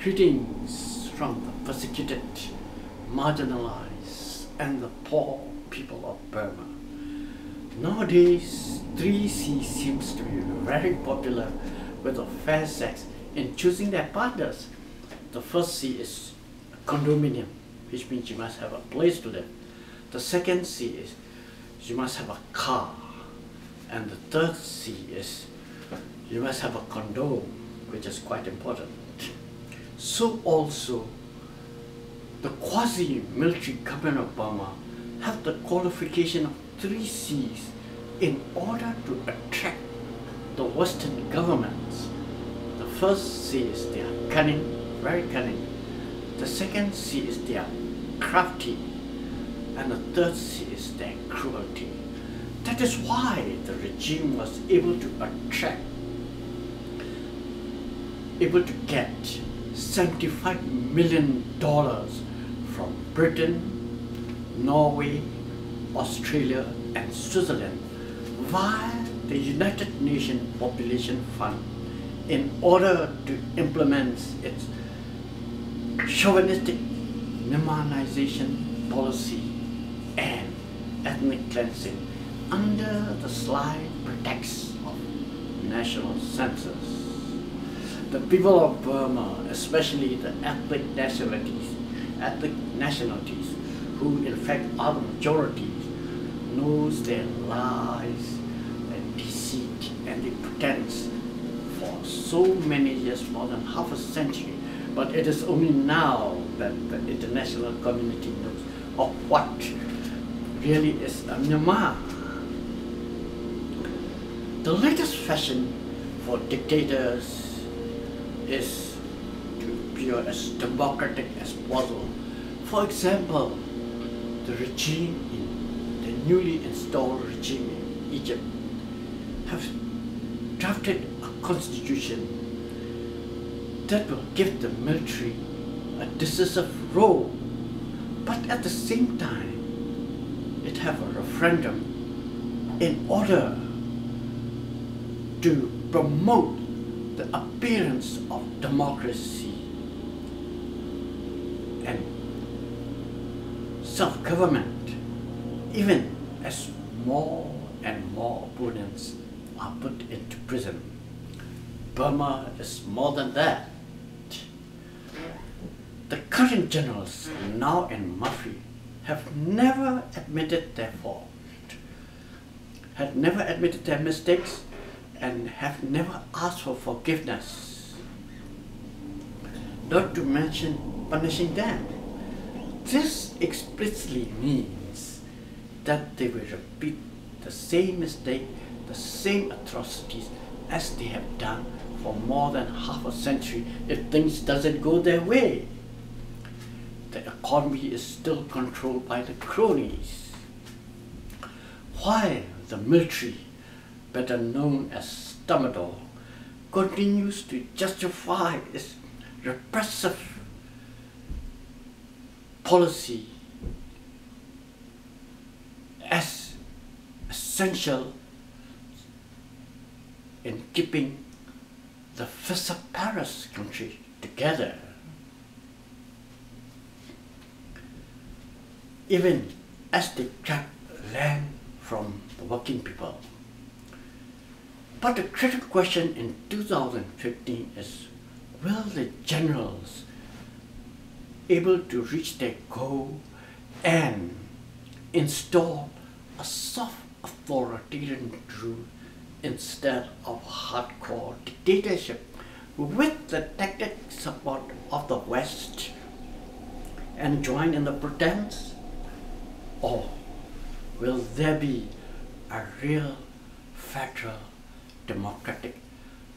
Greetings from the persecuted, marginalized, and the poor people of Burma. Nowadays, 3C seems to be very popular with the fair sex in choosing their partners. The first C is Condominium, which means you must have a place to live. The second C is you must have a car. And the third C is you must have a Condone, which is quite important. So also, the quasi-military government of Burma have the qualification of 3 C's in order to attract the Western governments. The first C is they are cunning, very cunning. The second C is they are crafty. And the third C is their cruelty. That is why the regime was able to get $75 million from Britain, Norway, Australia and Switzerland via the United Nations Population Fund in order to implement its chauvinistic Myanization policy and ethnic cleansing under the sly pretext of national census. The people of Burma, especially the ethnic nationalities, who in fact are the majorities, knows their lies and deceit and the pretense for so many years, more than half a century. But it is only now that the international community knows of what really is Myanmar. The latest fashion for dictators is to appear as democratic as possible. For example, the newly installed regime in Egypt have drafted a constitution that will give the military a decisive role, but at the same time it have a referendum in order to promote the appearance of democracy and self-government, even as more and more opponents are put into prison. Burma is more than that. The current generals, Now and Murphy, have never admitted their fault, had never admitted their mistakes, and have never asked for forgiveness, not to mention punishing them. This explicitly means that they will repeat the same mistake, the same atrocities as they have done for more than half a century if things doesn't go their way. The economy is still controlled by the cronies, while the military, better known as Tamador, continues to justify its repressive policy as essential in keeping the Paris country together. Even as they grab land from the working people. But the critical question in 2015 is, will the generals able to reach their goal and install a soft authoritarian rule instead of hardcore dictatorship with the tacit support of the West and join in the pretense? Or will there be a real federal Democratic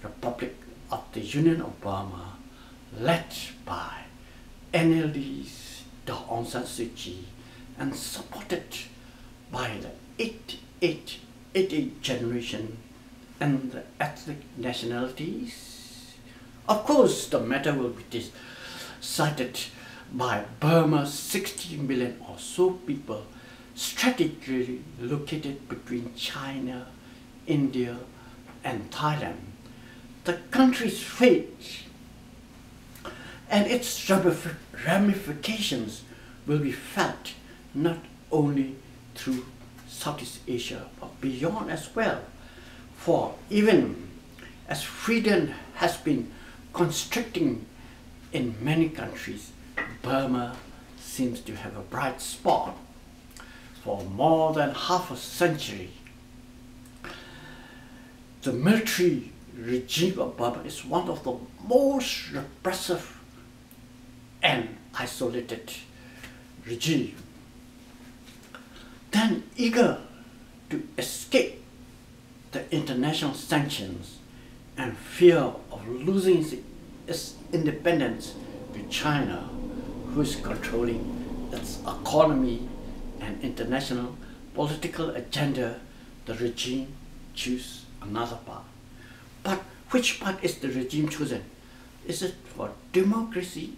Republic of the Union of Burma led by NLD's Aung San Suu Kyi and supported by the 88 generation and the ethnic nationalities? Of course, the matter will be decided by Burma's 60 million or so people strategically located between China, India and Thailand. The country's fate and its ramifications will be felt not only through Southeast Asia but beyond as well. For even as freedom has been constricting in many countries, Burma seems to have a bright spot. For more than half a century, the military regime of Burma is one of the most repressive and isolated regime. Then, eager to escape the international sanctions and fear of losing its independence to China, who is controlling its economy and international political agenda, the regime choose another path. But which path is the regime chosen? Is it for democracy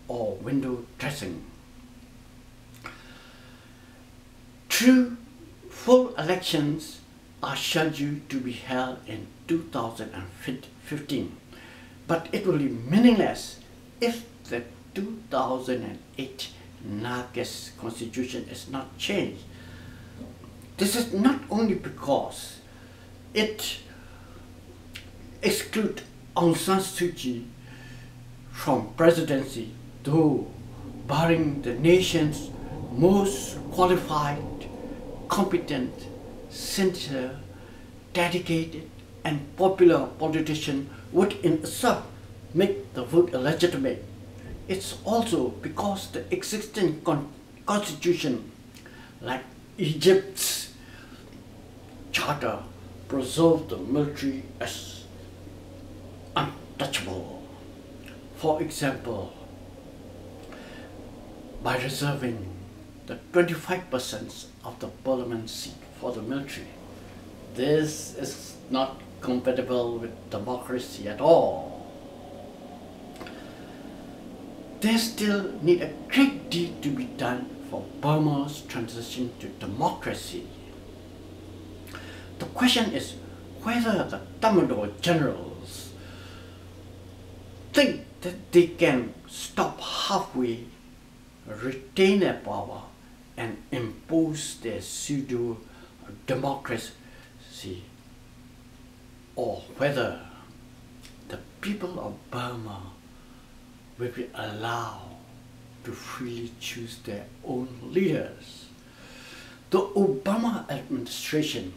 or window dressing? True full elections are scheduled to be held in 2015, but it will be meaningless if the 2008 Nagas constitution is not changed. This is not only because it excludes Aung San Suu Kyi from presidency, though barring the nation's most qualified, competent, sincere, dedicated and popular politician would in itself make the vote illegitimate. It's also because the existing constitution, like Egypt's charter, preserved the military as untouchable. For example, by reserving the 25% of the parliament seat for the military. This is not compatible with democracy at all. There still need a great deal to be done for Burma's transition to democracy. The question is whether the Tamil generals think that they can stop halfway, retain their power, and impose their pseudo-democracy, or whether the people of Burma will be allowed to freely choose their own leaders. The Obama administration,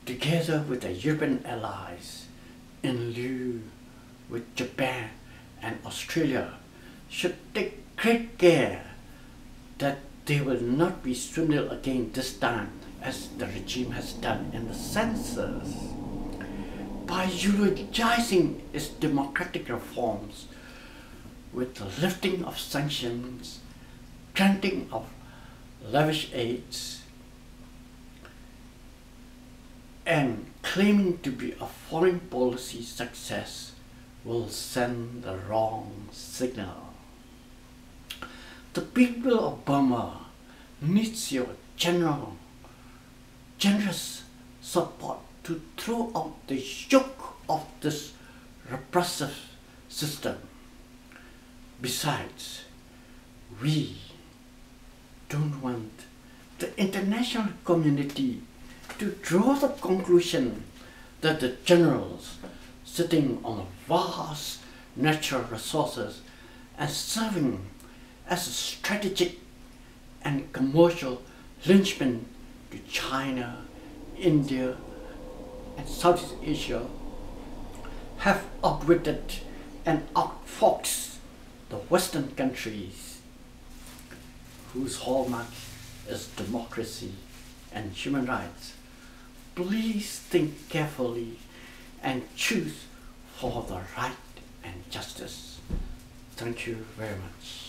together with the European allies, in lieu with Japan and Australia, should take great care that they will not be swindled again this time, as the regime has done in the census. By eulogizing its democratic reforms with the lifting of sanctions, granting of lavish aids, and claiming to be a foreign policy success, will send the wrong signal. The people of Burma needs your generous support to throw out the yoke of this repressive system. Besides, we don't want the international community to draw the conclusion that the generals sitting on vast natural resources and serving as a strategic and commercial linchpin to China, India, and Southeast Asia have outwitted and outfoxed the Western countries whose hallmark is democracy and human rights. Please think carefully and choose for the right and justice. Thank you very much.